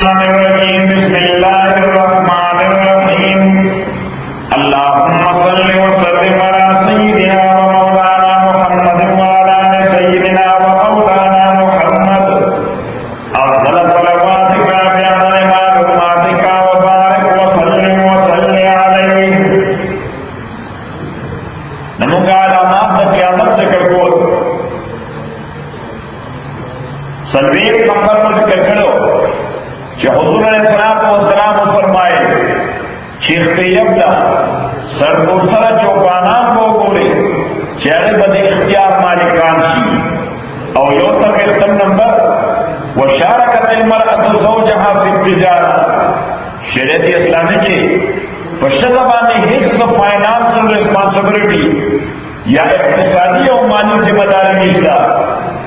بسم اللہ الرحمن الرحیم اللہم صل وسلم علی سیدنا و مولانا محمد وعلی آل سیدنا و مولانا محمد افضل صلواتک بعدد معلوماتک وبارک وسلم وسلم علیہ. نمونږ علامات د قیامت ذکر کول سلویک نمبر پر ذکر کړو کہ حضور علیہ السلام فرمائے شیخ طیبلا سر کو سر چوکانان کو گولے چہرے بدے اختیار مالکان شی او یوسف اختم نمبر وشارکت المرأة زوجها فی التجارہ شریعت اسلامی کے پشتبانی حص فائنانشل ریسپانسبلٹی یا اقتصادی او مالی ذمہ داری نشتا.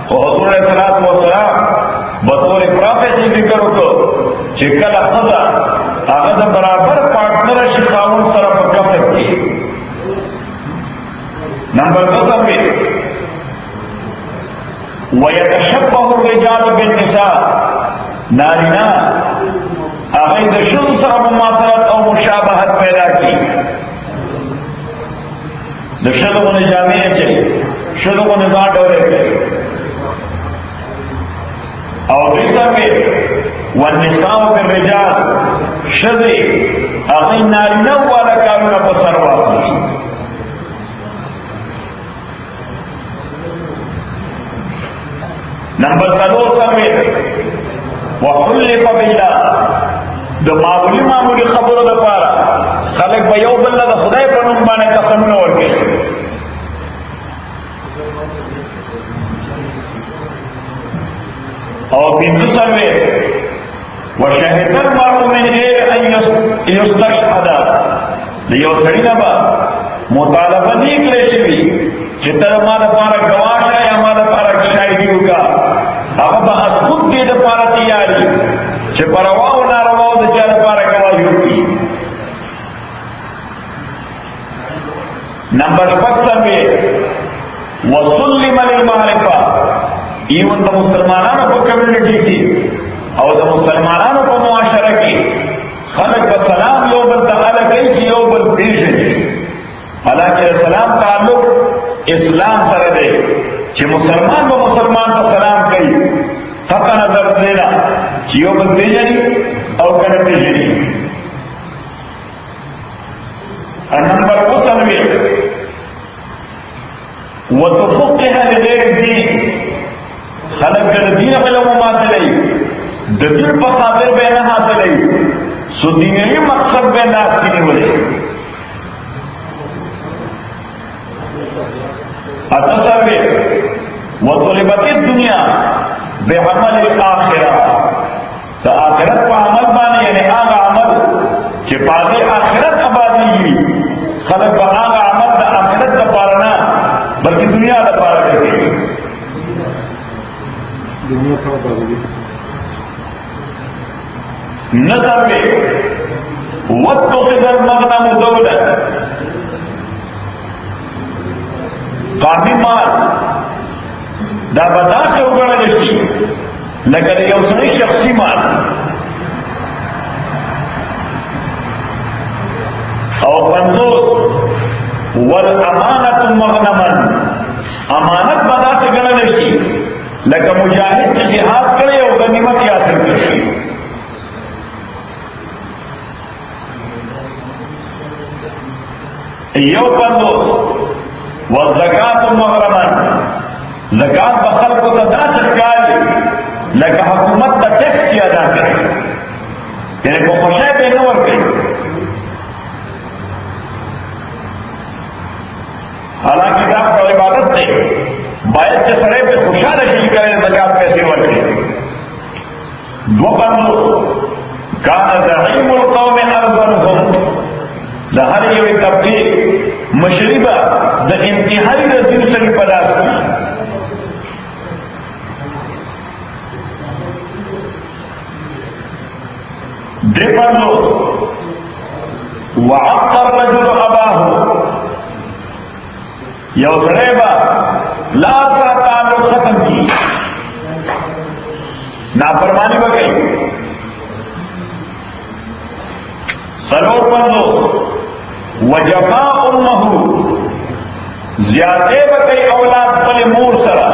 حضور علیہ السلام بطور پروفیسی ذکر کو چکل خدا آغاز برابر پارٹنر شخاون سر پکا سکتی. نمبر 2 میں وَيَتَشَبَّهُ الرِّجَالُ بِالنِّسَاءِ نارینا آغاز دشن سر مماثلت او مشابہت پیدا کی. دشن کو نجامیہ چلی شد کو نظام ڈورے گئے اور رشتہ میں والنساء بالرجال شذی اغی نارینہ والا کارونہ پسر واقعی. نمبر 3 میں وحلف باللہ دو معمولی خبر دا پارا خلق بیو باللہ دا خدای پر نمبانے قسم نور کے. اور بندسر میں وشہد المرء من غیر ان یستشهد لیو سڑی نبا مطالبہ نہیں کرے شوی چتر مالا پارا گواشا یا مالا پارا شاہدیو کا اب بحث خود کے دا پارا تیاری چھ پرواو نارواو دا چاہ دا پارا گواہیو کی. نمبر 5 میں وسلم للمعرفہ ایون دا مسلمانانو پا کمیونٹی کی او دا مسلمانانو پا معاشرہ کی خلق با سلام یو بل تعالی کئی چی یو بل دیشنی. حالانکہ سلام تعلق اسلام سر دے چی مسلمان با مسلمان پا سلام کئی فقہ نظر دینا چی یو بل دیشنی او کن دیشنی. نمبر 9 وتفقه لغیر الدین خلق کر دین علم حاصل دین پر خاطر بے نہ حاصل سو دینی مقصد بے ناس کی نہیں بولے. اتصر وطلبت الدنیا بے عمل الاخرہ تو آخرت پا عمل بانے یعنی آغا عمل چپاتے آخرت آبادی ہوئی خلق پا آغا عمل دا آخرت دا پارنا بلکہ دنیا دا پارا کرتے نظر میں وَاتُّخِذَ الْمَغْنَمُ دَوْلًا قامی مال دا بدا سے اگڑا جیسی لیکن یہ اس نے شخصی مال اور 50 وَالْأَمَانَةُ مَغْنَمًا امانت بدا سے گڑا جیسی لیکن مجاہد سے جہاد کرے اور غنیمت حاصل کرے. یو 50 والزکاة مغرما زکات بخل کو تدا سرکاری لیکن حکومت کا ٹیکس کی ادا کرے یعنی کو خوشے بے نور گئی. حالانکہ دا کو عبادت نہیں باید کے سرے پہ خوشحال رشید کرے زکات پیسے ورکے. 2 کان زعیم القوم ارضنهم لہر یہ تبلیغ مشربہ دا انتہائی رسول سری پلاس کی. وعقر رجل اباہ یو سریبا لا سر تعلق ختم کی نافرمانی بگئی سلور پندو وجفا امہ زیادے بکئی اولاد پل مور سرا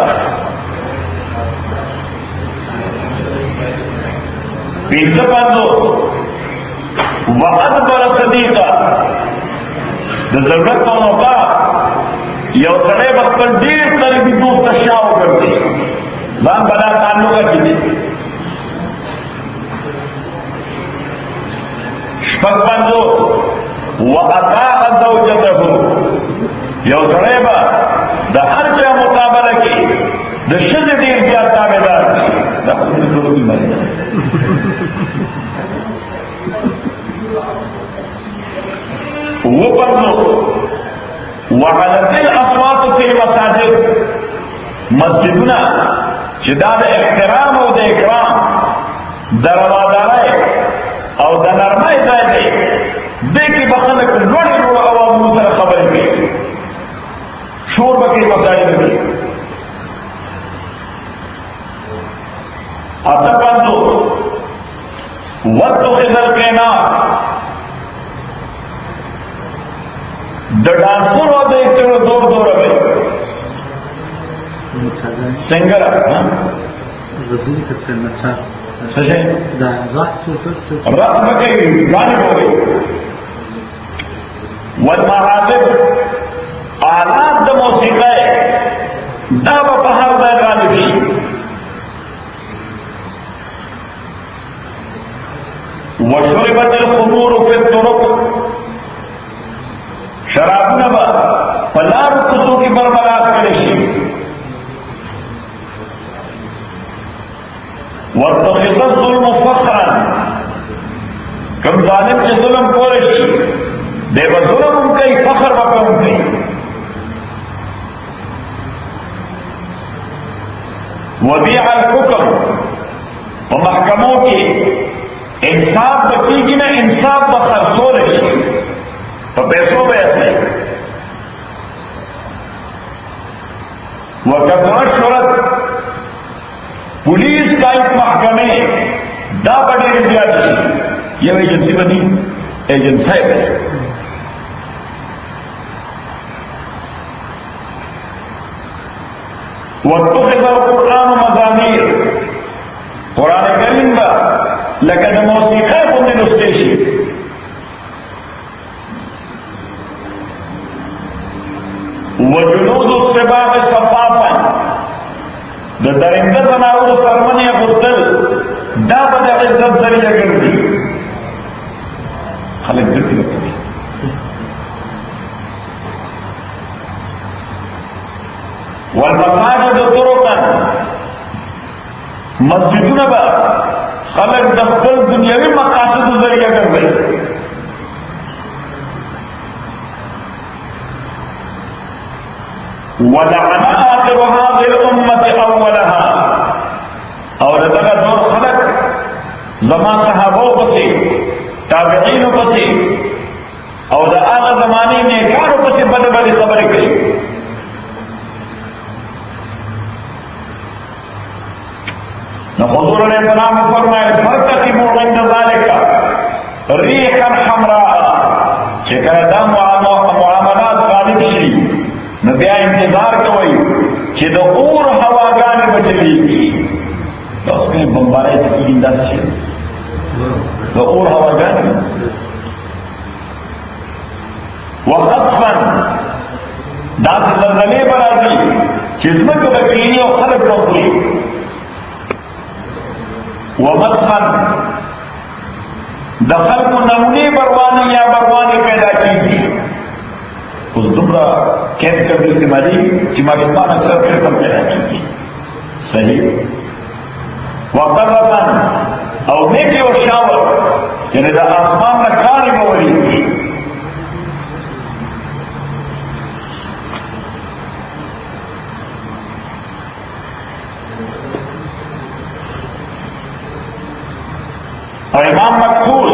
پینچ پندو وادبر صدیقہ ضرورت دونوں کا یو سڑے بخبر دیر قریبی دوست شاو کرتے لان بنا تعلقہ کی دے شپک پندو وَأَطَاعَ زَوْجَتَهُ یو سڑے با دا ہر چاہ مقابلہ کی دا شز دیر زیاد تابدار کی دا خودی دولو کی مری وہ پندو وَعَلَتِ الْأَصْوَاتُ فِي الْمَسَاجِدِ مسجدنا چدا دا احترام او دا اکرام دا روادارے او دا نرمائی زائدے دیکھی بخلق لوڑی لوڑ عوام سر خبر کی شور بکی مساجد کی اتپندو وَاتُّخِذَ الْقِنَاءَ دا ڈانسر ہو دیکھتے ہوئے دور دور ہوئے سنگر سچے رقص بکی گانے ہو گئی والمحاسب آلات دا موسیقی دا بہر دا غالب شی وشربت الخمور فی الطرق شراب نبا پلار کسو کی بربراس کرشی واتخذ الظلم فخرا کم ظالم سے ظلم کورشی دے بظلم ان کا فخر بکا ان کی وبیع الحکم و محکموں کی انصاف بکی کی نا انصاف بخر سورشی تو پیسوں بیسے وکثرت شرط پولیس کا ایک محکمے دا بڑی زیادہ یہ ایجنسی بنی ایجنسی ہے واتخذ القرآن مزامیر قرآن کریم با لکن موسیقی بندی نستیشی وجنود السباع صفافا دا درندہ زناور سرمنی غسل دا بدا عزت ذریعہ گردی خلق گردی لگتی والمساجد طرقا مسجدون با خلق دخل دنیاوی مقاصد ذریعہ گردی ولعن آخر هذه الأمة أولها اور ادھا دور خلق زمان صحابوں پسی تابعین پسی اور دا آغا زمانی میں کاروں پسی بڑے بڑی خبریں کری حضور علیہ السلام فرمائے فَارْتَقِبُوا عِنْدَ ذَلِكَ رِيحًا حَمْرَاءَ چکر دا معاملات غالب شی نبیا انتظار کوئی کہ دو اور ہواگان بچلی کی تو اس میں بمبارے سے کی انداز چھے دو اور ہواگان وخطفاً داس زلزلے برازی چزمک بکینی و خلق رخلی ومسخاً دخل کو نمونی بروانی یا بروانی پیدا کی تھی اس دمرہ کیپ کر دی استعمالی کہ معشوقان اکثر پھر کم پیدا کی صحیح وقرباً او نیکی و شاور یعنی دا آسمان نکاری مولی اور امام مقبول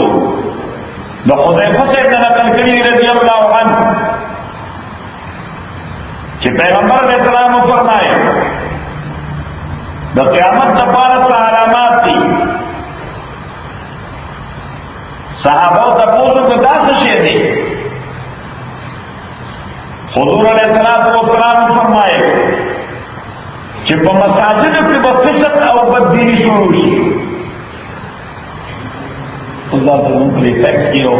دا حذیفہ سے نقل کری رضی اللہ عنہ کہ پیغمبر علیہ السلام فرمائے دا قیامت دپارہ علامات تھی صحابہ تپوسو کو دا سشے دے. حضور علیہ السلام فرمائے کہ مساجد کی بفسق او بددینی شروع شی. اللہ تعالیٰ کے لیے ٹیکس کی ہو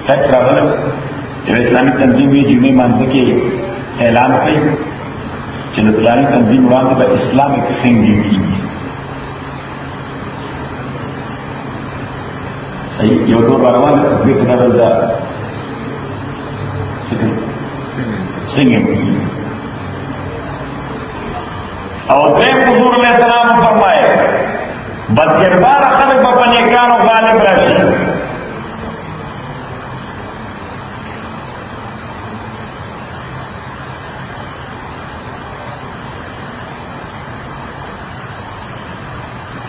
ٹیکس راغل جب اسلامی تنظیم یہ جمعی مانتے کے اعلان کی چلو فلانی تنظیم اڑان تو اسلامک سنگنگ کی صحیح یہ دو باروان بکنا رضا سنگنگ کی. اور دیم حضور علیہ السلام فرمائے بدکردار خلق بپنیکان و غالب راشی.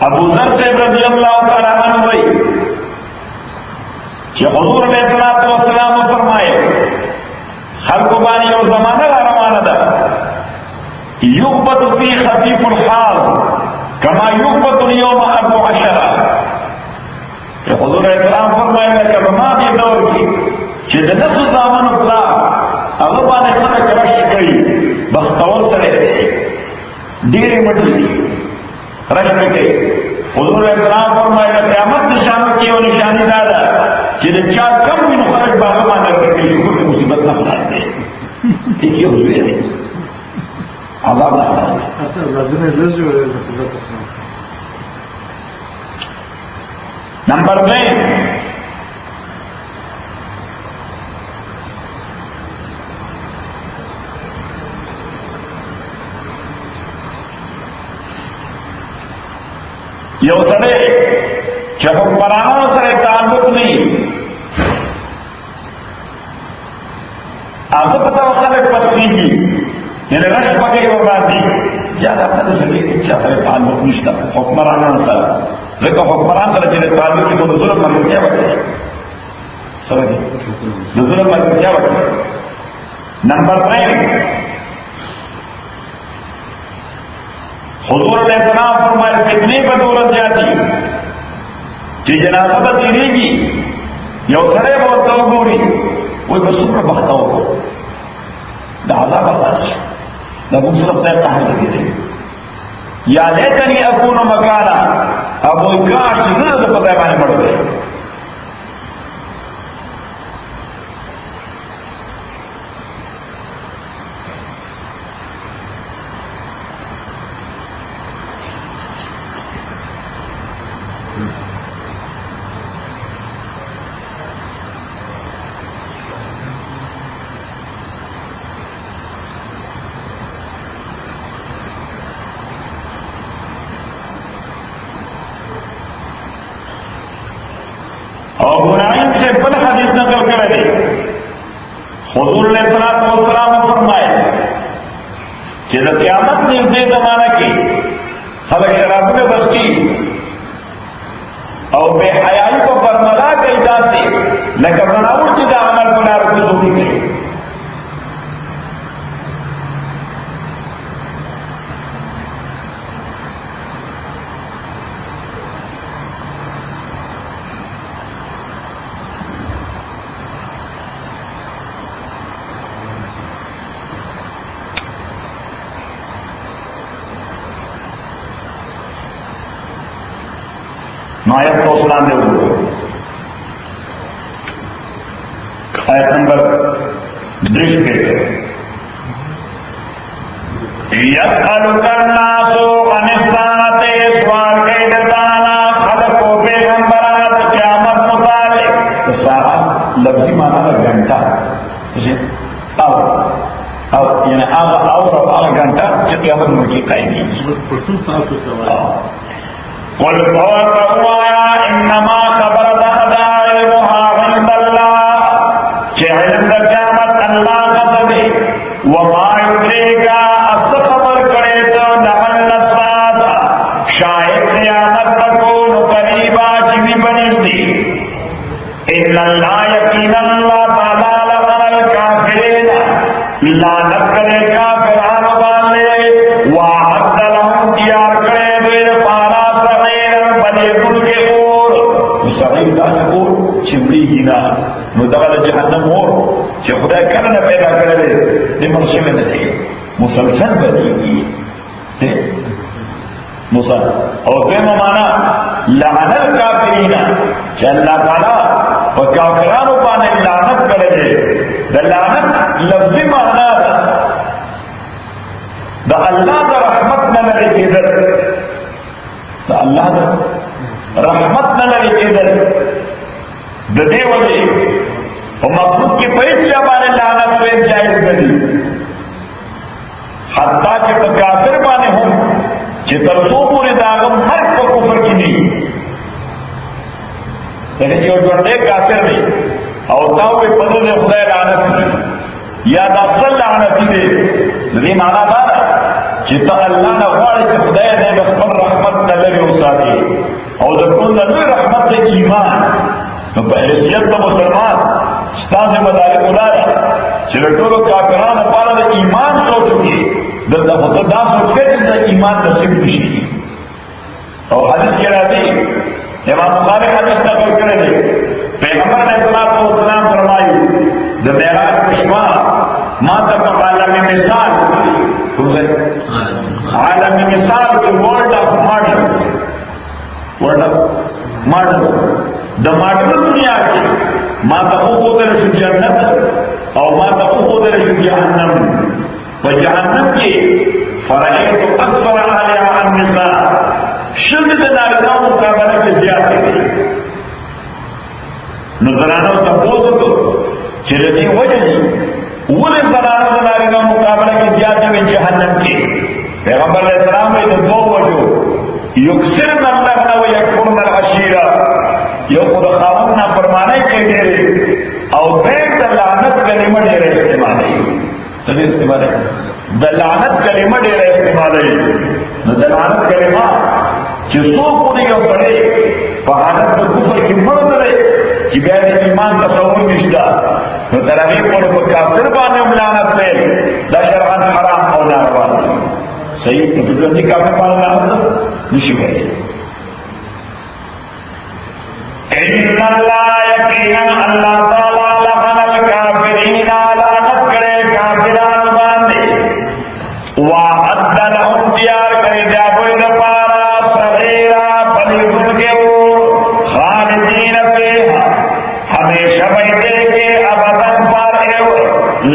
ابو ذر سے رضی اللہ تعالیٰ عنہ ہوئی کہ حضور علیہ السلام فرمائے خلق بانی اور زمانہ روانہ دا یقبت فی خفیف الحاظ کما یقبت اليوم ابو عشرہ. کہ حضور علیہ السلام فرمائے کہ زمان یہ دور کی کہ دنس زمان اطلاع اغبان خلق رش کئی بختور سرے دیری مٹی رش کئی. حضور علیہ السلام فرمائے کہ قیامت نشانوں کی وہ نشانی دادا کہ چار کم بھی خرج باغبان رکھے شکر کی مصیبت نہ خلاص دے. ٹھیک ہے حضور ہے عذاب نہ خلاص دے. نمبر 2 یو سڑے جب حکمرانوں سے تعلق نہیں آپ کو پتا ہوتا ہے پسلی کی یعنی رش پکڑی ہو باندھی زیادہ پتہ سکے چاہے تعلق نشتا حکمرانوں سے لیکن حکمران سے جنہیں تعلق کی تو ظلم مگر کیا بچے سمجھے ظلم مگر کیا بچے. نمبر 3 حضور علیہ السلام فرمائے کتنی بدولت جاتی کہ جنازہ بدلی گی یو سڑے بہت تو گوری وہ بس پر بختا ہو لہذا برداشت نہ صرف طے کہاں لگی رہی یا لیتنی اکون مکانا اب وہ کاش ضرورت پتہ ہے بڑھ گئے. اور غنائم سے بل حدیث نقل کرے حضور علیہ السلام فرمائے کہ قیامت نے اس زمانہ کی خلق شراب میں بس کی اور بے حیائی کو برملا کے اجاز سے لیکن بناؤ چیزیں عمل بنا رکھ ہوتی گئی. آیت کو سلام دے ہوئے آیت نمبر 2 کے یسألک الناس عن الساعۃ سوال کے دتانا خلق و پیغمبرات قیامت متعلق. ساعت لفظی معنی ہے گھنٹہ اور یعنی اور گھنٹہ جو قیامت میں کی قائم ہے. قل انما خبر علمها عند الله علم قیامت اللہ کا سبھی وما يدريك خبر کرے تو لعل الساعة شاید قیامت تکون قریبا چی بنیستی ان اللہ یقین اللہ تعالی لغن الکافرین لعنت کرے کافران والے وعد لهم تیار کرے دیر پارا صغیر بلے کل کے اور سعید دا سکو چمڑی نا نو دغه جهنم اور چې خدای کله نه پیدا کړل دې مرشد نه دی مسلسل بدیږي مسلسل. او دغه معنا لعن الکافرین چې الله تعالی په کافرانو باندې لعنت کړی دی. د لعنت لفظي معنا ده د الله د رحمت نه لرې کېدل، د الله د رحمت نه لرې کېدل. د دې وجې په مخلوق کې په هېڅ چا باندې لعنت ویل جایز نه دي، حتی چې په کافر باندې هم چې تر څو پورې د هغه مرګ په کفر کې نه وي. لکه چې یو ژوندی کافر دی او تا ووایي په ده د خدای لعنت وي یا د اصل لعنتي دی، د دې معنا دا ده چې ته الله نه غواړې چې خدای دې د خپل رحمت نه لرې وساتي. او د ټول نه لوی رحمت د ایمان. نو په حیثیت د مسلمان ستاسې مدارک دا ده چې د ټولو کافرانو لپاره د ایمان سوچ وکړي، دلته خو ته دا سوچ کړې چې د ایمان نصیب نشي. او حدیث کې راځي، امام بخاري حدیث نقل کړی دی، پیغمبر علیه الصلاۃ والسلام فرمایي د معراج په شپه ما ته په عالم مثال عالم مثال کې ورلد اف ماډلز، ورلد اف ماډلز د ماډل دنیا کې ما ته وګورل شو جنت او ما ته وګورل شو جهنم. په جهنم کې فرایض اکثر علیها النساء، شذ د نارینه‌و مقابله کې زیات دي. نو زنانو تاسو ته چې د دې وجه دي ولې زنانو د نارینه‌و مقابله کې زیات دي جهنم کې. پیغمبر علیه السلام یې د دوه وجو یکثرن اللعن و یکفرن العشیرہ، یو خو د خاوند نافرمانی کوي ډېرې او دویم د لعنت کلمه ډېره استعمالوي. څه ډېر استعمالوي؟ د لعنت کلمه ډېره استعمالوي. نو د لعنت کلمه چې څوک پورې یو سړی په حالت د کفر کې مړ نه دی چې بیا د ایمان تصور نشته، نو تر هغې پورې په کافر باندې هم لعنت ویل دا شرعاً حرام او ناروا دی. صحیح؟ نو په ژوندي کافر باندې لعنت نشي ویلی. ان اللہ یقینا اللہ تعالی لعن الکافرین، لعنت کرے کافران باندې، وعد لهم تیار کرے جاگوئی دپارا صغیرا پلیدن کے وہ خالدین فیہا ہمیشہ بیٹے کے ابدن پر ایو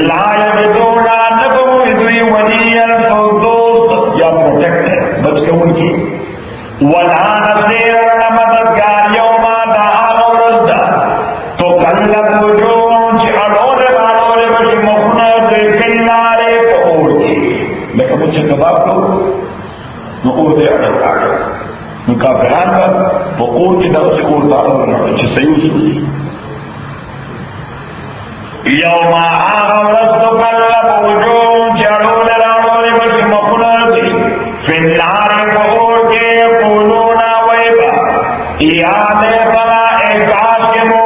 لا یجدونا نبوی دوی ولیا سو دوست یا پروٹیکٹر بچ کے ان کی ولا نصیر مددگار یوم دا آغورز دا تو کلب وجون چی اڑولے باڑولے بشی مخنا دے کنارے پا اور کی لیکن مجھے کباب کو نو اور دے اڑل آڑے نو کافران کا پا اور کی در سے اور دارو رہا چی سیو سوزی یوم آغورز تو کلب وجون چی اڑولے باڑولے بشی مخنا دے کنارے پا اور کے یاد بنا احساس کے مو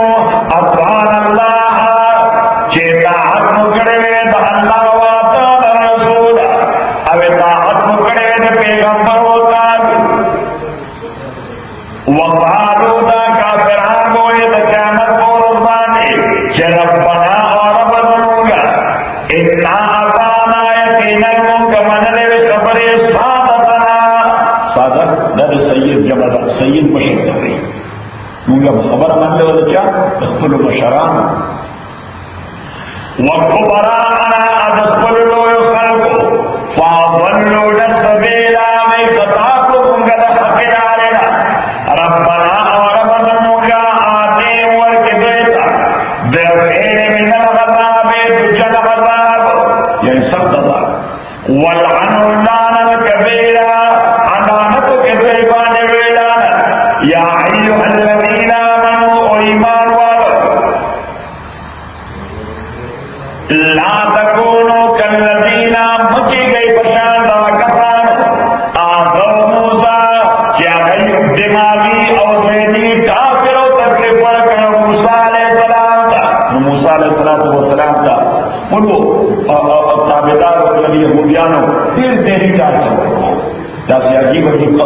اطوان اللہ چیتا حکم کرے دا اللہ واتا دا رسول اویتا حکم کرے دا پیغمبر ہوتا وقالو دا کافران گوئے دا قیامت کو رضبانی چے ربنا اور رب ضرورگا اتنا اطانا یقینا منکا منلے صبر سادتنا سادت در سید جمع دا سید مشرق داری مونگا خبر من لے ودچا اخبر مشران وکبرانا ادخبر لو یخلقو فاضلو لسبیلا میں خطاقو مونگا دا حق دارنا ربنا وربنا مونگا آتے ورک دیتا درخیر من الغذاب دجل غذاب یعنی سخت عذاب والعنو لانا الكبیرہ علامت کے دیوانے ویلانا یا ایوہ الذین آمنوا و ایمان والو لا تکونو کالذین مچی گئی پشاند وکسان آدھو موسیٰ کیا گئی دماغی او ذہنی کافر و تکلیف ورکن موسیٰ علیہ السلام تا موسیٰ علیہ السلام تا انہو تابدار و کلی یہودیانو پھر ذہنی کافر دا سی عجیب عجیب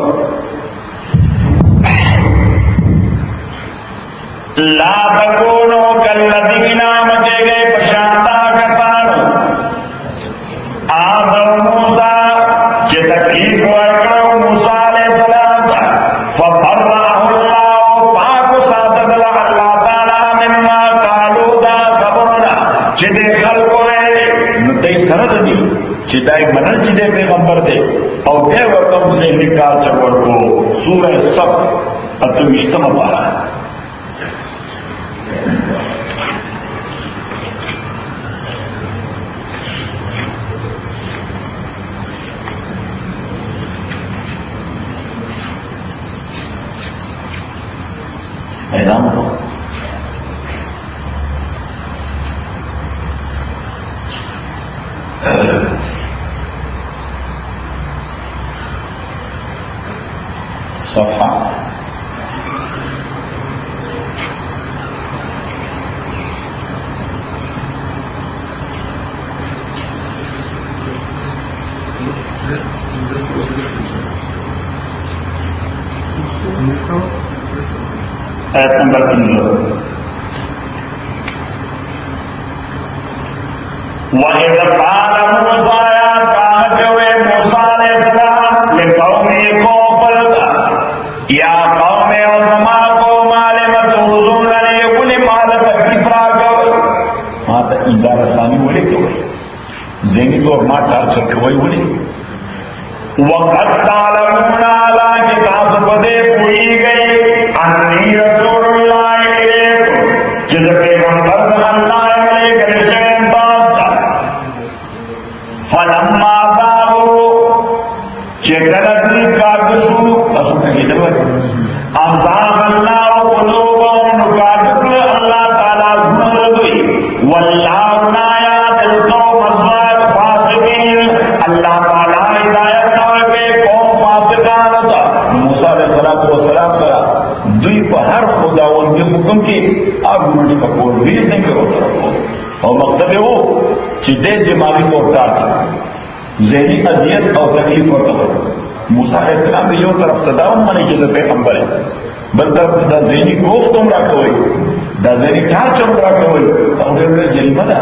لا تکونو کالذین مچے گئے پشانتا کسانو آذر موسیٰ چی تکلیف ورکڑو موسیٰ علیہ السلام فبرأہ اللہ پاک ساتت اللہ تعالی مما قالو دا صبرنا چی دے خلقو ہے نتی سرد دی چی دائی منل چی دے پیغمبر دے او بے وقم سے نکار چور کو سورہ صف اتمشتم پارا اعلان ہو صفحہ آیت نمبر 3 وَإِذْ قَالَ مُوسَىٰ یا کہا جوے موسیٰ علیہ السلام لِقَوْمِهِ قَوْمَ یا قوم عظما قوم عالم توزننی کلی مال تکلیف راکو ماں تا ایدار ثانی ولی کوئی ذہنی طور ماں ٹارچر کوئی ولی وقت تعلمون علا کی تاسب دے پوئی گئی انی رسول اللہ علیکم جس پیغمبر اللہ علیہ کرشن تاستا فلما ذابو چکلتی کاکسو رسول کی دلوئی ازاغ اللہ قلوبهم نکاکل اللہ تعالیٰ زمردوئی واللہ نایات القوم الظاہر فاسقین اللہ تعالیٰ ہدایت نوے قوم فاسقان دا موسیٰ علیہ السلام سرا دوی پا ہر خداون کے حکم کی آگ مجھے پکور ویز نہیں کرو سرکو اور مقصد ہو چی دے دماغی کو اٹھار سکتا ذہنی اذیت اور تکلیف ورکو موسیٰ علیہ السلام بھی یوں طرف صداون مانے جیسے پیغمبر ہے بل طرف دا ذہنی گوف تم رکھو ہوئی دا ذہنی ٹھار چم رکھو ہوئی تو انہیں جریمہ دا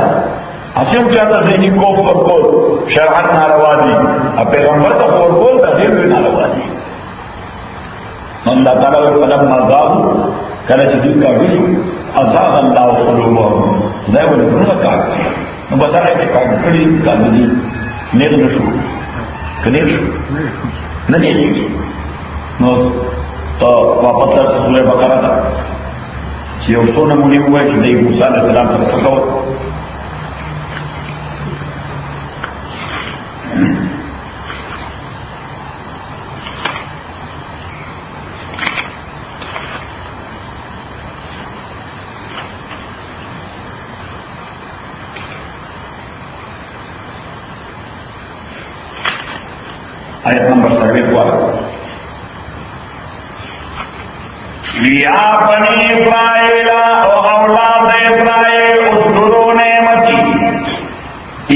اسیم چاہتا ذہنی گوف ورکول شرعت ناروا دی اب پیغمبر تا ورکول دا دیر بھی ناروا دی اللہ تعالیٰ وَفَلَمَّا ذَابُوا کله چې دوی کاږي ازاغ الله قلوبهم دا ولې څنګه کاږي نو بس هغه چې کاږي کاږي نه نشو کني شو نه دی نو تو واپس تر سورہ بقرہ ته چې یو څو نمونې وایي چې د موسی علیه السلام سره څه کول آیت نمبر 7 یا بنی اسرائیل او اولاد اسرائیل اذکروا نعمتی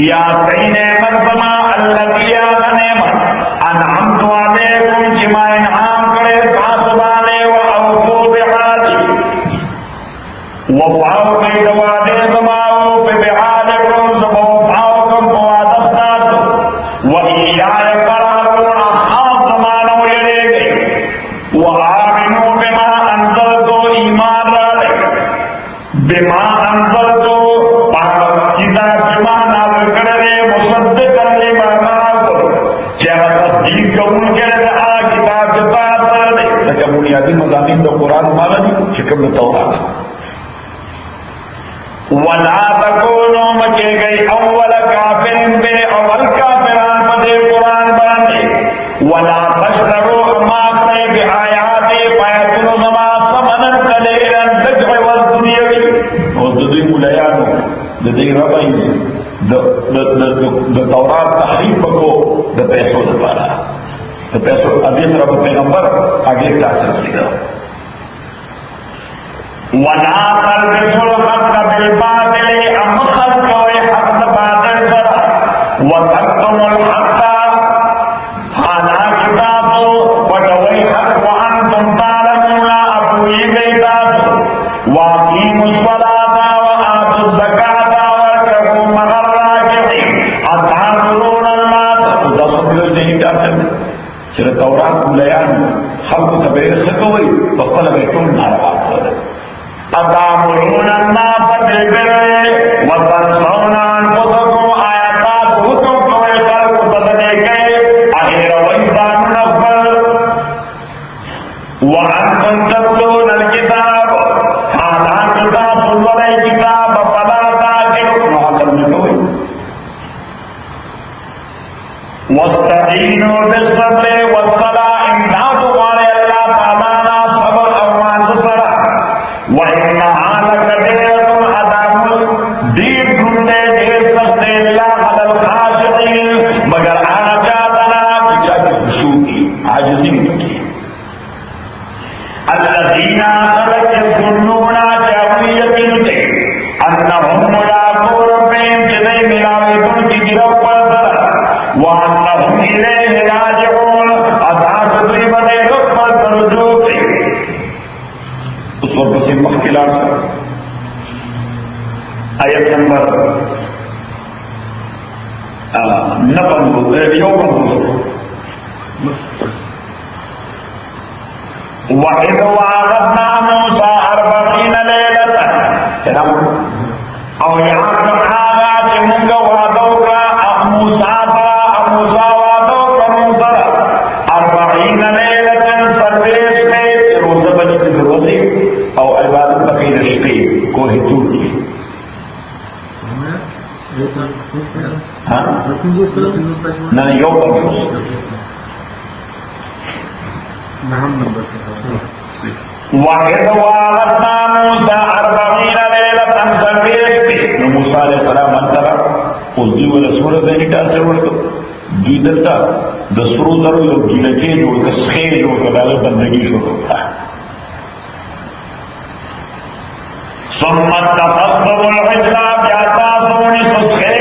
یا کئی نعمت سما اللتی آغا نعمت انعمت علیکم چما انعام کرے تاسبانے و اوفو بحادی وفاو کئی دوادے سماو پہ بحادکم سمو فاو کم بوادستاتو و ایائی بما انزلتو کتاب جمع نازل کرے مصدقا لما معکم چاہا تصدیق قبول کرے آ کتاب جتا اثر دے تکا بنیادی مضامین دا قرآن مالا نہیں چکم دا تورات ولا تکونو مکے گئی اول کافرین بے اول کافران پدے قرآن باندے ولا تشترو اماقنے بے آیاتی پیتن زما سمنن کلیرن دجع وزدنیوی اور دوی مولیانو دوی ربائیز دا تورات تحریف کو دا پیسو دا پارا دا پیسو حدیث رب پیغمبر آگے تاثر کیا وَلَا تَلْبِسُوا الْحَقَّ بِالْبَاطِلِ أَمْخَلْ كَوْي حَقَّ بَاطِلِ سَرَا وَتَكْتُمُوا الْحَقَّ حَالَا كِتَابُ وَدَوَيْ حَقَّ وَأَنْتُمْ تَعْلَمُونَ أَبُوِي بَيْتَاتُ وَأَقِيمُوا الصَّلَاةَ وَآتُوا الزَّكَاةَ وَارْكَعُوا مَعَ الرَّاكِعِينَ أَتَأْمُرُونَ النَّاسَ دا سبیل ذہنی کارسل چرا تورات ملیان خلق تبیر خطوئی فقل بیتم ناروا خود أَتَأْمُرُونَ النَّاسَ بِالْبِرِّ وَتَنْسَوْنَ أَنفُسَكُمْ آیاتات حکم کوئے خلق بدلے گئے آخر وَإِنسَانُ نَفْبَلْ وَأَنْتُمْ تَتْلُونَ الْكِتَابَ حَالَا کتاب سنوڑے کتاب فَلَا تَعْقِلُونَ محاکم میں کوئی وَاسْتَعِينُوا بِالصَّبْرِ وَالصَّلَاةِ امداد والے اللہ تعالیٰ نا صبر اواز سرا وَإِنَّهَا لَكَبِيرَةٌ عَذَابٌ دیر ڈھونڈے دیر سختے اللہ عَلَى الْخَاشِعِينَ مگر آجاتنا چچا کی خشوع کی عاجزی کی الذین خلق يظنون چاہوی یقین دے انہم ملاقو ربهم چدے ملاوی دن کی گرو پر سرا وانہم الیہ راجعون ادھاس دریبت رخ پر ترجو کے اس وقت سے مخکلات سر آیت نمبر 9 وَإِذْ وَعَدْنَا مُوسَىٰ 40 لَيْلَةً او یہاں پر آگا چھ منگا وعدو کا موسیٰ وعدو کا موسیٰ 40 لیلتاً سرویس میں روزہ بنی سے روزی او عبادت بقید شپی کوہ تور کی نہ یو پر وَإِذْ وَعَدْنَا مُوسَىٰ 40 لَيْلَةً سَرْوِيشْتِ موسیٰ علیہ السلام انترا اس دیو رسول سے نکال سے ورکو دیدتا دسرو درو یو گیلچے جو کسخے جو کداغ بندگی شروع تھا ثُمَّ اتَّخَذْتُمُ الْعِجْلَ بیاتا سونی سسخے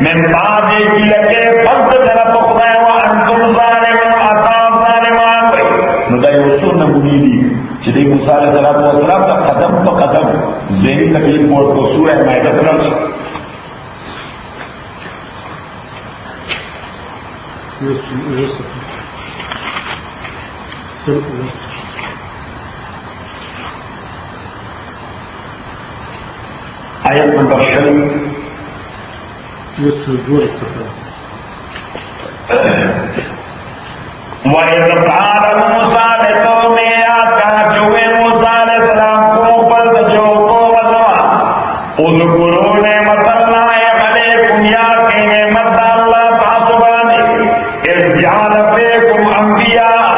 من بعد گیلچے فضل طرف خدای وَأَنْتُمْ ظَالِمُونَ عَطَا ظالمان وئی ندائی اصول نمونی دی چلی موسیٰ علیہ السلام کا قدم پا قدم ذہنی تکلیف موڑ کو سورہ مائدہ تلرس آیت نمبر 6 وَإِذْ قَالَ مُوسَىٰ لِقَوْمِهِ آتَاجُوِ موسیٰ علیہ السلام کو پر جو کو وزوا اذکروا نعمت اللہ علیکم یاد کی نعمت اللہ تاسبانی اذ جعل فیکم انبیاء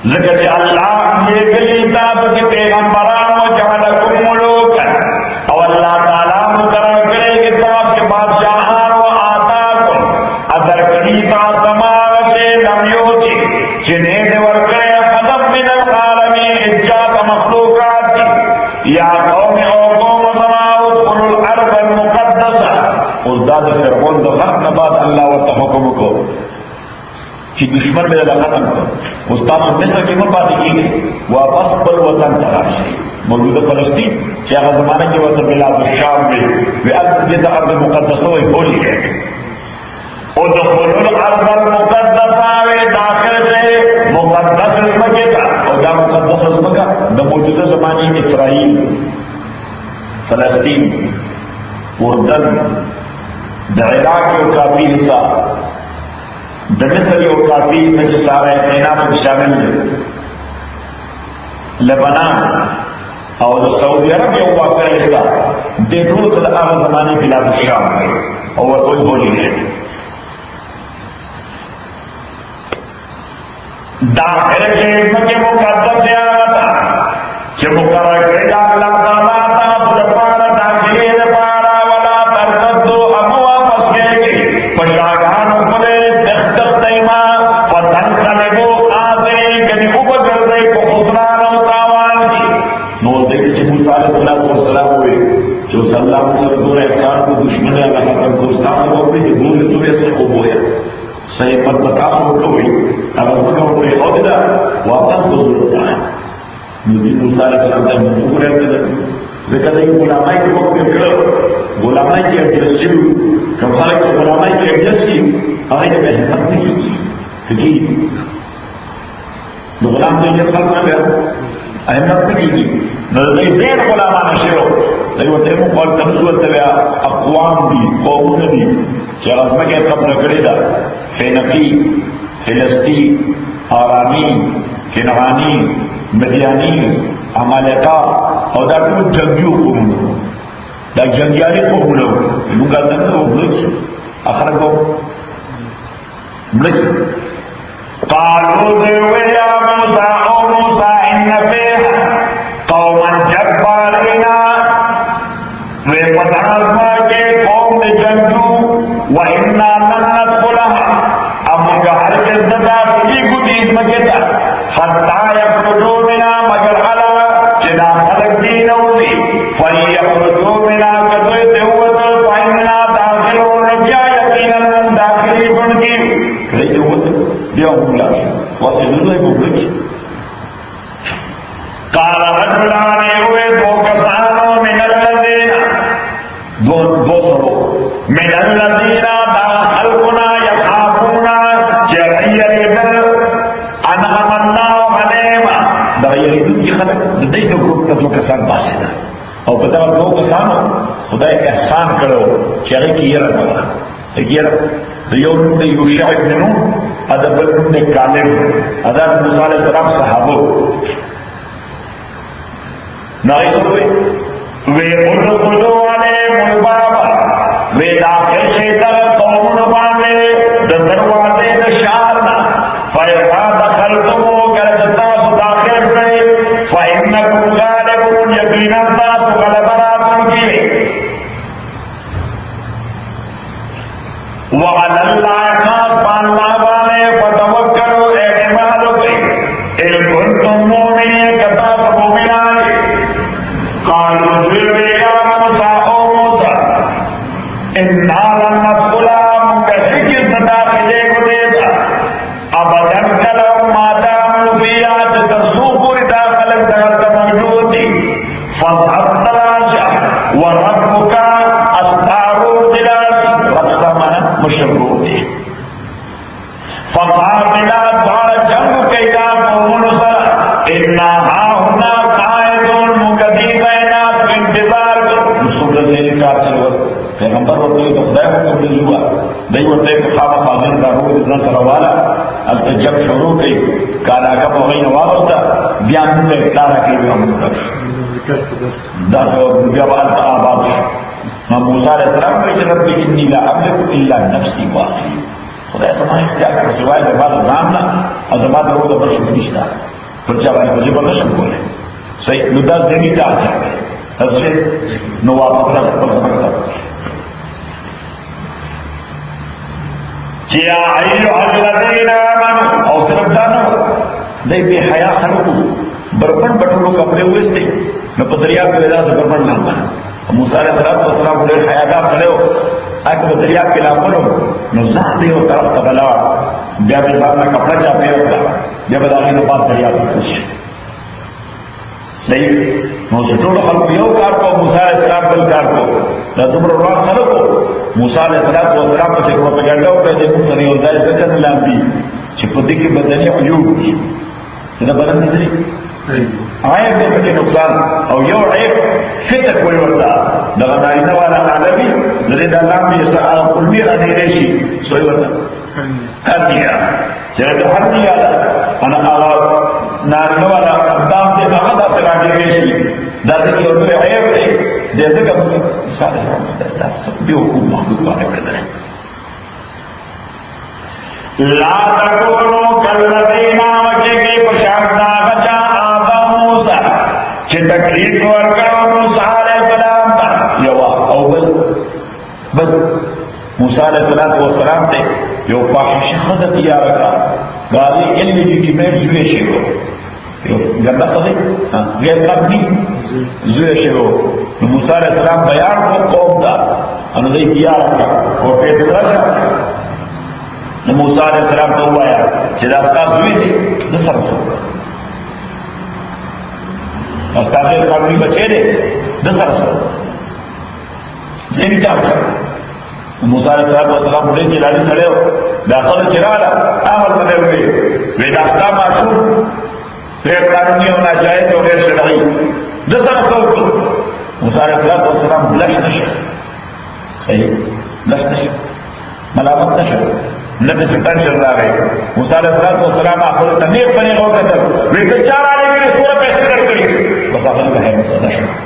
ذکر اللہ یہ گلی تاب کی پیغمبران و جعلکم ملوکا اور اللہ تعالیٰ مقرر کرے کہ تاس کے بادشاہان و آتاکم ادر کریتا سماغ سے نمیوتی جنہیں دے ورکے خدم من العالمین اجاد مخلوقات دی یا قوم او قوم سماؤت قل الارض المقدسہ اس داد فرعون دو غرق نبات اللہ و تحکم کو کہ دشمن میں اللہ ختم کر استاذ مصر کی من بات کی گئی واپس پر وطن تراشی موجودہ فلسطین چاہا زمانہ کی وطن بلاد الشام میں وی ارض ارض مقدسہ وی بولی ہے ادخلوا الارض المقدسہ وی داخل سے مقدس اسمکے تھا اور دا مقدس اسمکہ دا موجودہ زمانی اسرائیل فلسطین اردن دا عراق اور کافی حصہ دا مصر اور کافی حصہ کے سارے سینات میں شامل ہے لبنان اور سعودی عرب یہ واقع حصہ دیکھو تو آغاز زمانے بلاد الشام میں اور کوئی بولی ہے داخل کے علم کے مقدس سے آتا کہ مقرر کرے اللہ تعالیٰ تا سجپانا داخلی دپارا ولا ترددو ہم واپس گئے گی پشاگان اپنے دستست ایمان فتن قلبو خاصری کبھی اوپر دے کو خسران و تاوان کی نور دیکھے کہ موسیٰ علیہ السلام ہوئے جو صلی اللہ علیہ وسلم احسان کو دشمن اللہ ختم کو استاذ ہوئے کہ دور تمہیں سے خوب ہوئے صحیح پر بتاس ہوتے ہوئی اگر مکہ ہوئے عہدہ واپس بزرگ ہوتا ہے نبی موسیٰ علیہ السلام ته موږ ورته ځکه د غلامۍ په وخت کې کړو غلامۍ کې اډجسټ شي کوم خلک چې غلامۍ کې اډجسټ شي هغه به همت نه کیږي کیږي د غلام ته یې خلک نه همت نه کیږي نو د زید غلامان شروع دوی ورته مو خپل تمثيل ته اقوام دي قومونه دي چې هغه څنګه قبضه کړی دا فینقی فلسطین آرامی کنعانی مدیانی عمالقه او دا ټول جنگیو قومونه دا جنگیالي قومونه موږ څنګه وګورئ اخر کو ملک قالوا ذو يا موسى او موسى ان فيها قوما جبارين وہ پتھرازما کے قوم جنگو وَإِنَّا لَن نَدْخُلَهَا اب مجھے ہرگز نہ داخلی کو دیس مکتا حتی یخرجوا منا مگر علا چنا خلق دین اوزی فَلْيَخْرُجُوا منا کتوی تیوت فَإِنَّا داخلون بیا یقینا من داخلی بنکی کلی تیوت بیا املا واسی نزوی بکرکی قال رجلان ہوئے دو کسانوں من الذین دو سرو من الذین داخلنا یخافونا جرعیدن انعم اللہ علیما دغیردن کی خلق دی دو گروپ دو کسان باسے دا او پتا دو کسانوں خدا احسان کرو چیغی کی یہ رکھا ایک یہ رکھا یو نم نے یوشع ابن نون ادب نم نے کالب ادب موسیٰ علیہ السلام صحابو نائی سوئے وے ادخلو علیہم البابا وے داخل شیطر قومن بانے دروازے دشارنا فَإِذَا دَخَلْتُمُ كَرَجْتَاسُ داخل سے فَإِنَّكُمْ غَالِبُونَ یقینا تاسو غلبراتن کی وَعَلَى اللَّهِ خاص پاننا بانے فَتَوَكَّلُوا اعتماد کی اِن كُنتُم مُؤْمِنِينَ کتاس مؤمنان قالوا يا موسى او موسى انا لن ندخلها منكسر داخلے کو دیتا ابدا کلو ما داموا فيها تتصوف داخل الدرجة موجود فاذهب تراجع وربك استار الدراس رقصنا مشبوط فقاتلا دار جنگ کیدا قوم سر انا هاهنا قائدون مقدی بینات انتظار رسول سے انکار چلو پیغمبر وقت تو خدای حکم دے ہوا نہیں ہوتے کہ خواب خاضر کا روح اتنا سروالا البتہ جب شروع کی کالا کا بغین وابستہ بیان میں کارا کے بھی ہم دس بیوال کا آباد ہم موسیٰ علیہ السلام کو اجرت بھی انی لا املک الا نفسی واقعی خدا سمائے کیا کر سوائے زباد زامنا اور زباد روح کا برشک نشتا پر جب آئے مجھے برشک بولے صحیح نداز دینی تا چاہتے حد سے نواب اپنا سب پر سمکتا کیا ایوہ الذین آمنوا اور صرف دانو دے بے حیاء خلقو برپن بٹھولو کپڑے ہوئے سے میں پتریا کے وجہ سے برپن لانا موسیٰ علیہ السلام کو حیاء دا کھڑے ہو آئے پتریا کے لاپنو نزان دے ہو طرف تبلا بیا بے صاحب میں کپڑا چاپے ہوتا بیا بداغی نپاس دریا پر کچھ صحیح موسیٰ خلق یو کار کو موسیٰ علیہ السلام بل کار کو دا تمہر روان خلقو موسیٰ علیہ السلام سے پروپیگنڈا ہو پہلے موسیٰ علیہ السلام سے لام دی چھپتی کی بدنی عیوب کی جدا بدن نظری آئے دیکھ کے نقصان او یو عیب فتح کوئی وردا لگا نائنہ والا عالمی لرید اللہ میں اسا قلمی غنی ریشی سوئی وردا کرنیا چاہے ہر نہیں آدھا انا آغا نائنہ والا اقدام دے نحضا سے راجی ریشی داتے کی اور عیب ہے جیسے کہ موسیٰ علیہ السلام سب بھی حکوم محدود بانے پڑتا ہے لا تکونو کالذین آمکے کے پشاکتا بچا آبا موسیٰ چھ تکلیف ورکڑو موسیٰ علیہ السلام پر یوا او بس موسیٰ علیہ السلام تے یو فاحش خدت یا رکھا گالی علمی جی کی میں زوے شروع گردہ خدت غیر قبلی زوے شروع موسیٰ علیہ السلام بیان کو قوم دا انہوں نے کیا رکھا اور پیٹ رکھا موسیٰ علیہ السلام تو ہوا ہے چھ داستا زوی تھی نصر سوکا استاذ قانونی بچے دے دس رسل زین چاپ کر موسیٰ علیہ السلام بڑے جلانی کھڑے ہو داخل چرالا آمد بنے ہوئے ویداستا معصوم غیر قانونی ہونا چاہے تو غیر شرعی دس رسل کو موسیٰ علیہ السلام لش نشر صحیح لش نشر ملامت نشر نبی سکتان شر رہا گئے موسیٰ علیہ السلام آخر تنیق بنے گو کتر ویکل چار آنے کے لیے سورہ پیسے کر کری بس آخر کا ہے موسیٰ نشر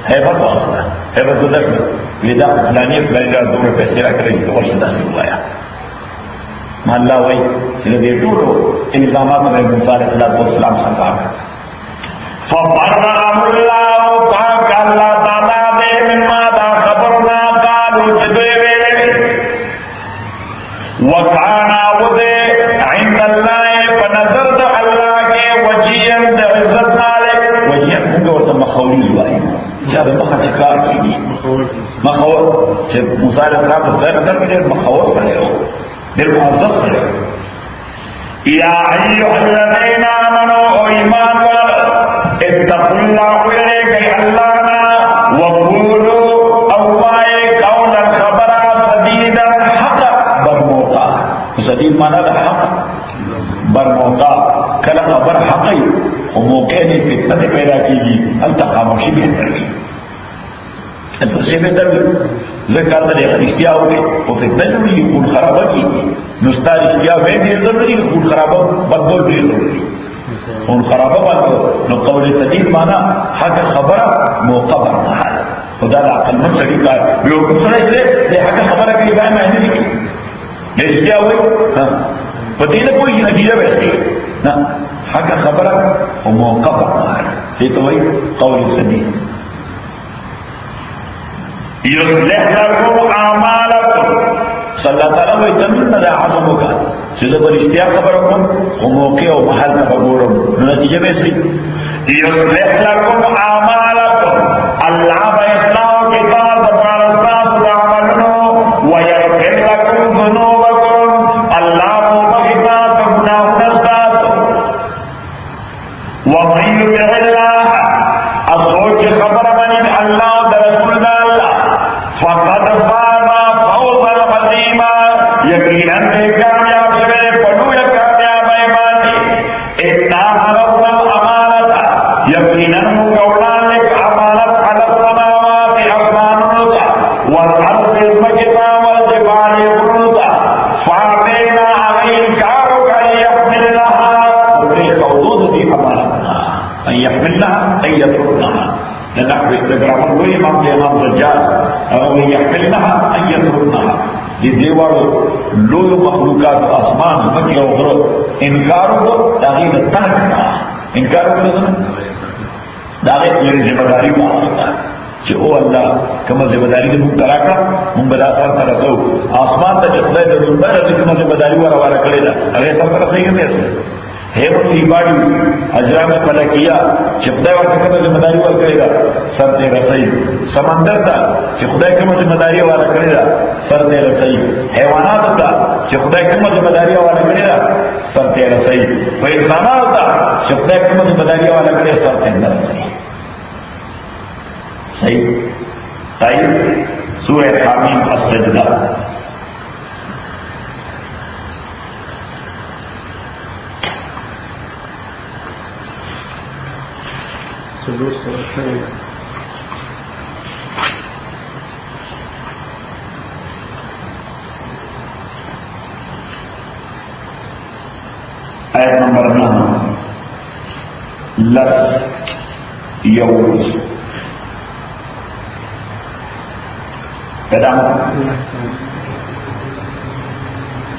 حیبت واصلہ حیبت دو نشر ویدہ فلانی فلانی جار دو میں پیسے رکھ رہی تو ورشدہ سے ہوا ہے محلہ ہوئی چلے دیر ٹوٹو الزامات میں موسیٰ علیہ السلام سکا فَبَرَّأَهُ اللَّهُ پاک اللہ تعالیٰ دے مما دا خبرنا قالو چدوے وَقَانَا وَدے عِنْدَ اللَّهِ پنظر دا اللہ کے وجیئن دا عزت نالے وجیئن ہونگا ورطا مخولی زوائی چاہتا مخا چکار کی گی مخور موسیٰ علیہ السلام خدای نظر میں دیر مخور سڑے ہو دیر معزز سڑے ہو یا ایوہ الذین آمنوا ایمان والا اتقوا اللہ ویرے گئی اللہ نا وقولوا اوائے قولا خبرا سدیدا حق برموقع سدید مانا دا حق برموقع کلا خبر حقی و موقع نے فتنہ پیدا کی گی انتا خاموشی بہتر گی انتا سے بہتر گی ذکر در اشتیاء ہوگی وہ فتنہ ضروری خون خرابہ کی نستار اشتیاء میں بھی ضروری خون خرابہ بدبول بھی ضروری خون خرابہ بندو نو قول سدید مانا حق خبرہ موقع برمحال خدا عقل من سڑی کا لوگ سنے سے لے حق خبرہ کے لئے میں نے لکھی لے اشتیاء ہوئی فتیلہ کوئی نتیجہ ویسے حق خبرہ و موقع برمحال یہ تو وہی قول سدید یصلح لکم اعمالکم صلی اللہ تعالیٰ وہ اتمن نہ عظم ہوگا سیدھا پر اشتیاق خبر کن وہ موقع و محل نہ بگورم نتیجہ میں سے یصلح لکم اعمالکم اللہ بإصلاح کی بعد بارستاس العملنو ویغفر لکم ذنوبکم اللہ مبخبات گناہ نستاس ومن یطع اللہ اصوچ خبر من اللہ رسول اللہ فقد فاز فوزا عظیما یقیناً کامیاب شوے پڑھو یا کامیاب ایمانی اتنا حرص الامانت یقیناً مقولان لک امانت علی السماوات اسمانوتا والارض اسمکتا والجبال برنوتا فاتینا اغیر کارو کا یحملنہا وقری خودود دی امانتنا ان یحملنہا ان یترکنہا لنحو استقرام ہوئی امام امام سجاد اگر یحملنہا ان یترکنہا یہ دیوارو لولو مخلوقات آسمان زمکی و غرب انکارو کو تاغیر ترکنا انکارو کو داغیر میری ذمہ داری کو آستا کہ او اللہ کما ذمہ داری دے مونگ تراکا مونگ بدا سر ترسو آسمان تا چپلے در دنبا رسی کما ذمہ داری وارا وارا کرے دا اگر سر ترسی گا میرے ہیمن ایباڈیز اجرام فلکیہ چپلے وارا کما ذمہ داری وارا کرے گا سر تے رسی سمندر تا چھ خدای کما ذمہ داری وارا کرے گا سر تے رسی حیوانات تا چھ خدای کما ذمہ داری وارا کرے گا سر تے رسی فیضانات تا چھ خدای کما ذمہ داری وارا کرے گا سر تے رسی صحیح صحیح سورہ حامیم السجدہ آیت نمبر 9 لفظ یوز پیدا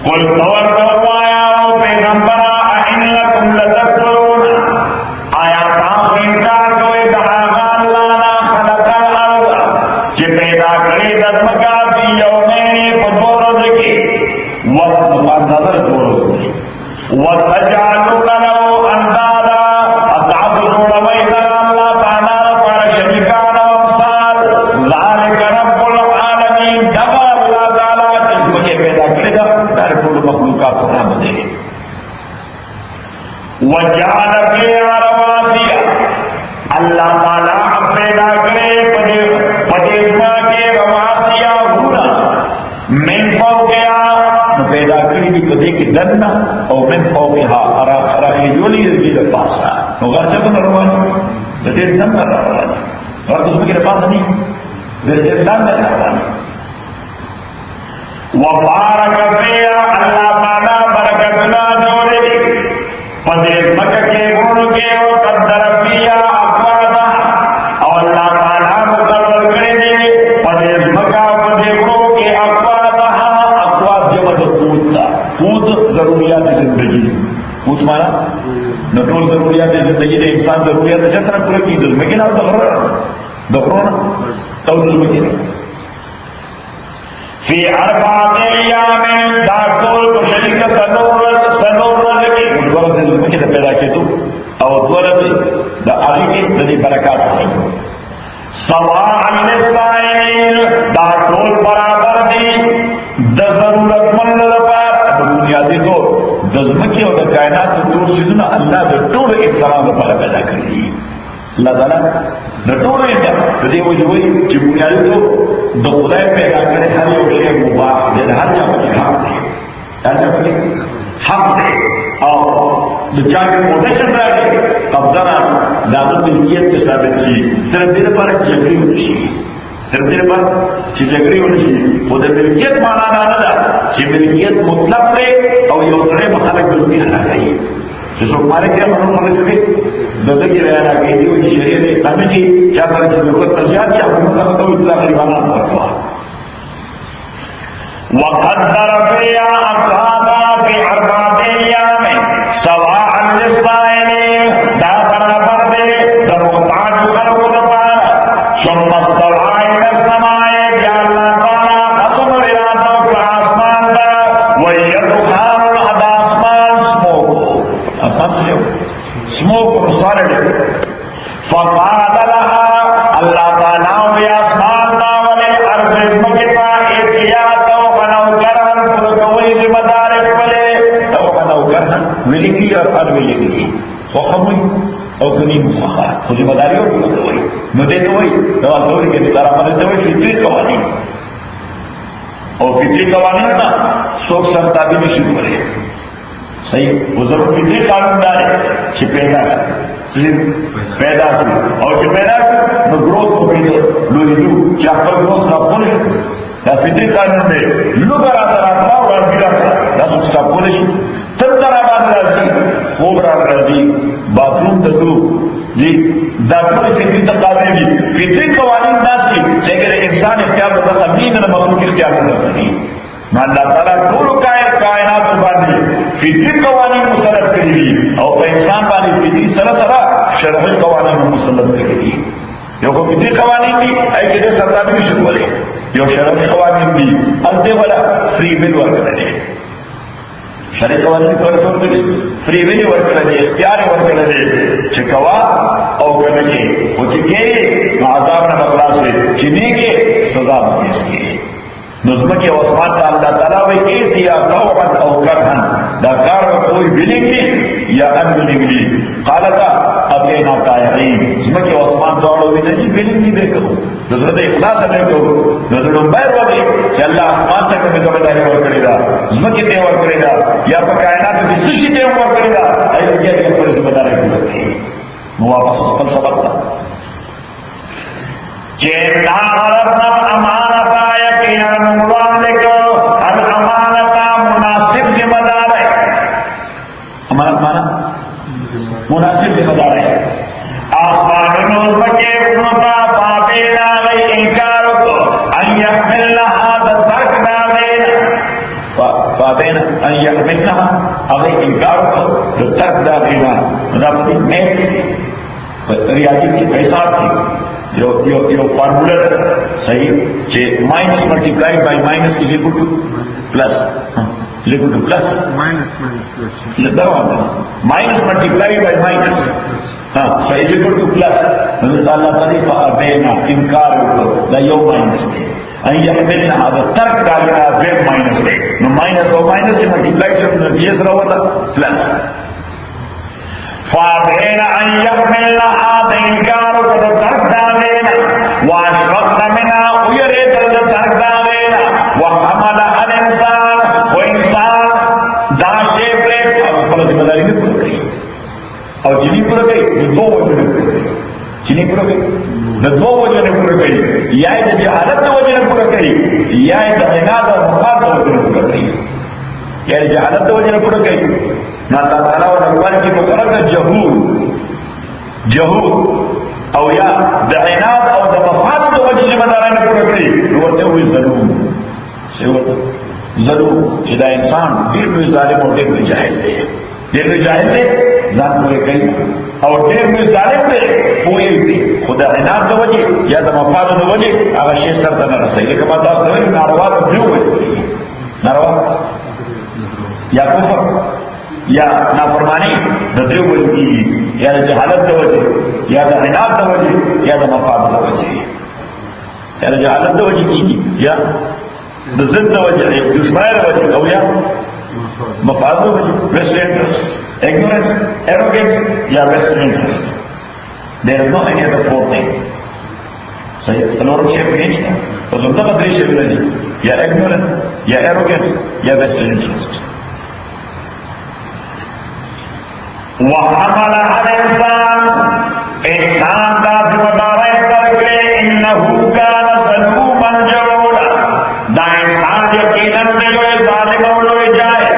قل توروا یا پیغمبر ان لکم لتکفرون آیا تاسو انکار کوئے کہا اللہ نا خلق الارض کہ پیدا کرے دزمکا فی یومین دو روز کی وقت نظر دو روز کی وتجعلون له اندادا اضعف جوڑوئی لگا اللہ تعالیٰ پر شریکان وامثال ذالک رب العالمین دبا اللہ تعالیٰ جس مجھے پیدا کرے گا در کل مخلوقات کو رحم دے وجعل فيها رواسي اللہ تعالیٰ پیدا کرے پدیسما کے رواسیا ہونا من فوقها پیدا کری بھی پدے کی دننا اور من فوقها اراخی جولی رجی لپاسا مگر چکن روانی دیر دننا روانی اور اس میں کی لپاسا نہیں دیر دننا روانی وبارک فیہا اللہ تعالیٰ برکتنا جوڑے پدیس مکہ کے گھوڑ کے وقدر فیہا اقواتہ اور اللہ تعالیٰ مقرر کرے دے پدیس مکہ پدیس گھوڑ کے اقواتہ اقوات جمع قوت تھا قوت ضروریات زندگی قوت مانا نٹول ضروریات زندگی نے انسان ضروریات جتنا پورے کی دزمکی نا دخرونا تو دزمکی نا فی اربعۃ ایام داخل شریک سنور لگی دورت زندگی نے پیدا کی تو اور دورت دا آگے کی دنی برکات ہوئی سواء للسائلین داخل برابر دی دا ضرورت من لپار بنیادی طور دزمکی اور کائنات طور سیدنا اللہ دا طور انسان لپار پیدا کری اللہ تعالیٰ دا طور انسان دی وجوہی چی بنیادی طور دا خدای پیدا کرے ہر یو شیئر مباح دے ہر چاہ پکی حق دے ہر چاہ پکی حق دے اور دا چاہ کے پوزیشن رہے قبضہ دادو ملکیت کے ثابت سی صرف دیر پر جگری ہوئی سی صرف دیر پر چی جگری ہوئی سی وہ دا ملکیت مانا نانا دا چی ملکیت مطلب دے اور یہ اسرے مخالق بلوی حلا گئی جس وقت مارے کیا منو خلق سے بھی دردگی ریانا گئی دی وہ شریعت اسلامی کی کیا کرے سے ضرورت ترجیحات یا حکومت کا اطلاع غریبانہ کروا وقدر فيها أقواتها في أربعة أيام سواء للسائلين دا برابر دے دا محتاج خلق دپار ثم استوى إلى السماء یا اللہ تعالیٰ قسم ارادہ پر آسمان دا وهي دخان دا آسمان سموک رسالے فقال لها اللہ تعالیٰ وی آسمان دا ولی عرض مکتا اتیات ملی کی اور اد ملی کی خوخم ہوئی اور کنیم مخواہ وہ ذمہ داری اور پورا ہوئی ندے تو ہوئی دوا سوری کے سارا مدد ہوئی فطری قوانین اور فطری قوانین نا سوک سرطابی میں شروع کرے صحیح وہ ضرور فطری قانون دارے چھ پیدا پیدا سی اور چھ پیدا سی نو گروت کو پیدا لو چاہتا گروس کا پولش یا فطری قانون میں لوگر آتا راکما اور انگیرہ دا سوک کا پولش تب در آباد رازی خوب رازی باتروم تدو جی داکوری فطری تقاضی بھی فطری قوانین ناسی لیکن انسان اختیار ہوتا تبلیغ نہ مخلوق اختیار ہوتا نہیں نا اللہ تعالیٰ دولو کائنات باندھی فطری قوانین مسلط کری بھی اور انسان باندھی فطری سرا شرعی قوانین مسلط کری بھی یو کو فطری قوانین بھی ایک جیسے سرطابی بھی شروع لے یو شرعی قوانین بھی الدے والا فری بل ورک رہے شرعی قوانین پر رسول کرے فری ویلی ورک رہے اختیار ورک رہے چکوا او کنچے وہ چکے عذاب نہ بخلا سے چنے کے سزا بکیس کے نظم کے عثمان کا اللہ تعالیٰ وی ایت یا توعن او کرہن دا کار کوئی بلنگی یا ان بلنگی قالتا ابینا قائعین نظم کے عثمان دوڑو بھی نجی بلنگی بے کہو نظرت اخلاص میں کہو نظر نمبر ولی کہ اللہ آسمان تک میں ذمہ داری ور کرے گا نظم کے تے ور کرے گا یا پا کائنات میں سشی تے ور کرے گا ایسا کیا کہ پر ذمہ داری ور کرے گا مواپس اس پر سبق تھا چیتا عربنا امانتا یقینا مبالک الامانتا مناسب ذمہ دار ہے امانت مانا مناسب ذمہ دار ہے آسمان نظم کے ابنتا پاپینا غی انکار کو ان یحملنہا ترک داغینا پاپینا ان یحملنہا غی انکار کو ترک داغینا ربطی میں ریاضی کی پیسات تھی your formula صحیح کہ minus multiplied by minus is equal to plus is equal to plus minus multiplied by minus so is equal to plus اللہ تعالیٰ ابینا انکار دا یو مائنس دے ان یحملنا هذا ترک ڈالنا زیب مائنس دے نو مائنس اور مائنس سے ملٹیپلائی سے یہ ضرور ہوتا پلس فابین ان یحملنها د انکار کو د ترک داوینا واشفقن منها ویری د ترک داوینا وحملها الانسان و انسان دا شی پر خپل ذمہ داری نه پوره کوي او جنی پوره کوي د دوه وجو نه پوره کوي جنی پوره کوي د دوه وجو نه پوره کوي یا د جهالت د وجو نه پوره کوي یا د عناد او مخاط د وجو نه پوره کوي یا د جهالت د وجو نه پوره کوي نہ اللہ تعالیٰ اور اقوال کی مقرر جہور او یا د عناد او د مفاد د وجه ذمہ دارانه پوره کړي ورته وي ضرور چې دا انسان ډېر لوی ظالم او ډېر لوی جاهل دی ځان پوره کوي او ډېر لوی ظالم دی پوره دی خدا عناد د وجه یا د مفاد د وجه هغه شی سره نه رسېږي لکه ما تاسو ته ویل ناروا د دیو وجه ناروا یا کفر یا نافرمانی د دیو وجه یا د جهالت د وجه یا د عناد د وجه یا د مفاد د وجه یا د جهالت د وجه کیږي یا د ضد د وجه یا دشمنی د وجه او یا مفاد د وجه ویسٹ انٹرسٹ ignorance arrogance یا vested interest there is no any other fourth thing صحیح سلور شیپ نہیں ہے تو زندہ بدری شیپ نہیں یا ignorance یا arrogance یا ویسٹ انٹرسٹ وَحَمَلَهَا الْإِنسَانُ انسان کا ذمہ دار کرے انہو کان ظلوما جہولا دا انسان یقیناً جو ظالم ہو جائے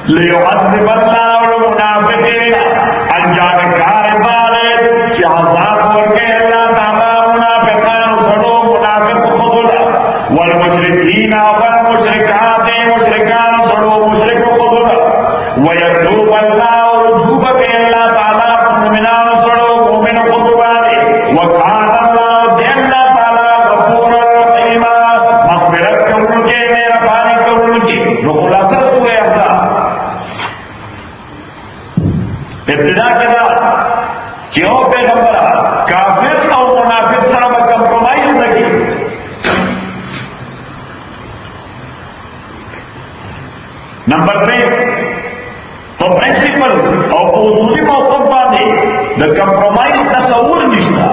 لیعذب اللہ المنافقین انجام کار بارے کہ عذاب ورکے اللہ تعالیٰ منافقان سڑو منافق خودلا والمشرکین والمشرکات مشرکان سڑو مشرک خودلا ویتوب اللہ اللہ تعالیٰ مومنان سڑو مومن خطبانی وقان اللہ دی اللہ تعالیٰ غفور الرحیم مغفرت کرن کے میرا پانی کرن کی جو خلاصت ہوئے احسا ابتدا کے بعد کیوں پیغمبرہ کافر اور منافق سره کمپرومائز لگی نمبر 3 تو پرنسپل اور اصولی موقف باندې د کمپرومائز تصور نشته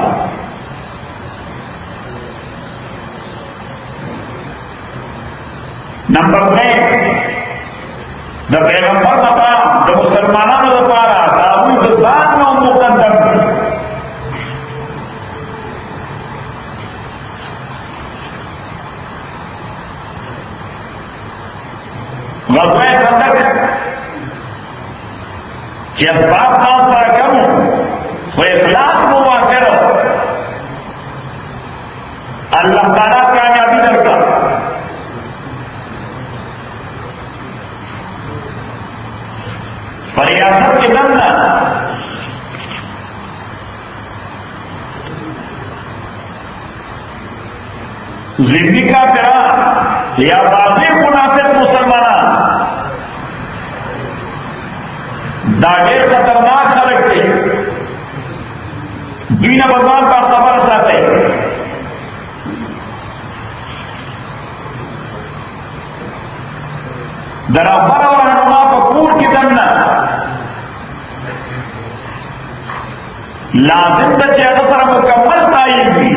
نمبر 3 د پیغمبر مقام د مسلمانانو لپاره داوود د ځان نو مقدم غزوہ خندق کہ اسباب خاص طرح کروں وہ اخلاص موا کرو اللہ تعالیٰ کامیابی کرتا ریاست کے بندہ زندگی کا پیرا یا واضح منافق مسلمان داغے خطرناک خلق تھے دین بزان کا سفر چاہتے درابر اور رہنما پکور کی دمنا لازم بچے اثر مکمل تعین ہوئی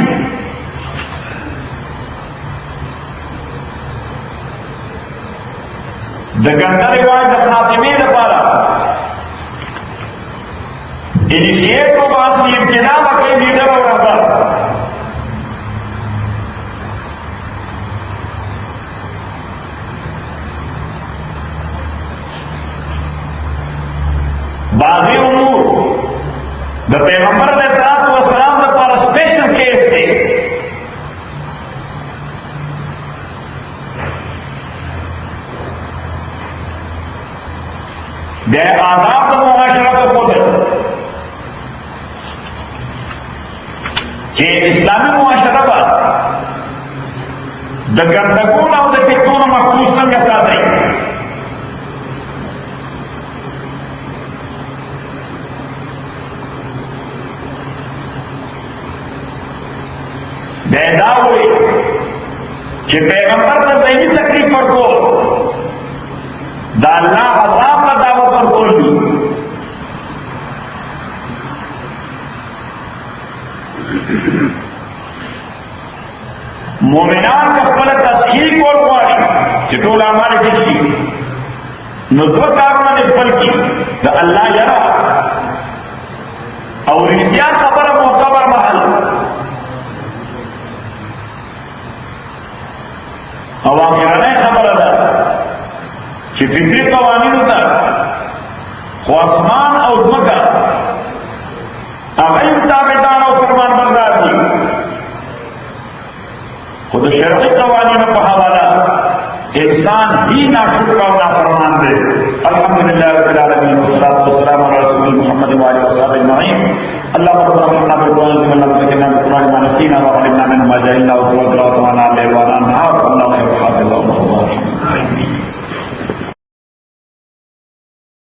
دگندا رواج خاتمے دپارا انیشیٹ کو بات کی ابتدا بکے لیڈر اور رہبر بعضی امور دا پیغمبر علیہ الصلوۃ والسلام دپارا اسپیشل کیس تھے بے آداب دا معاشرہ کو خود کہ اسلامی معاشرہ با دا گندگون او دا فتون محفوظ سنگا ساتھ بیدا ہوئی کہ پیغمبر دا ذہنی تکلیف پر کو دا اللہ عذاب کا دعوت پر کھول دی مومنان کا خپل تصحیح کول غواړي چې ټول اعمال ټیک شي، نو دوه کارونه دې خپل کړي، د الله یرا او رښتیا خبره معتبر محل او اخرنۍ خبره ده چې فطري قوانینو ته خو اسمان او ځمکه هغه یې تابعدار او فرمان بردار دي، خو د شرعي قوانینو په حواله انسان ہی ناشکر اور نافرمان دے. الحمدللہ رب العالمین والصلاة والسلام علی رسول محمد وآلہ وصحبہ اجمعین. اللهم ربنا رحمنا بالقرآن ثم لم تكلنا بالقرآن ما نسينا وعلمنا منه ما جهلنا وتوكلنا وتوانا عليه وعلى النهار والله خير حافظا والله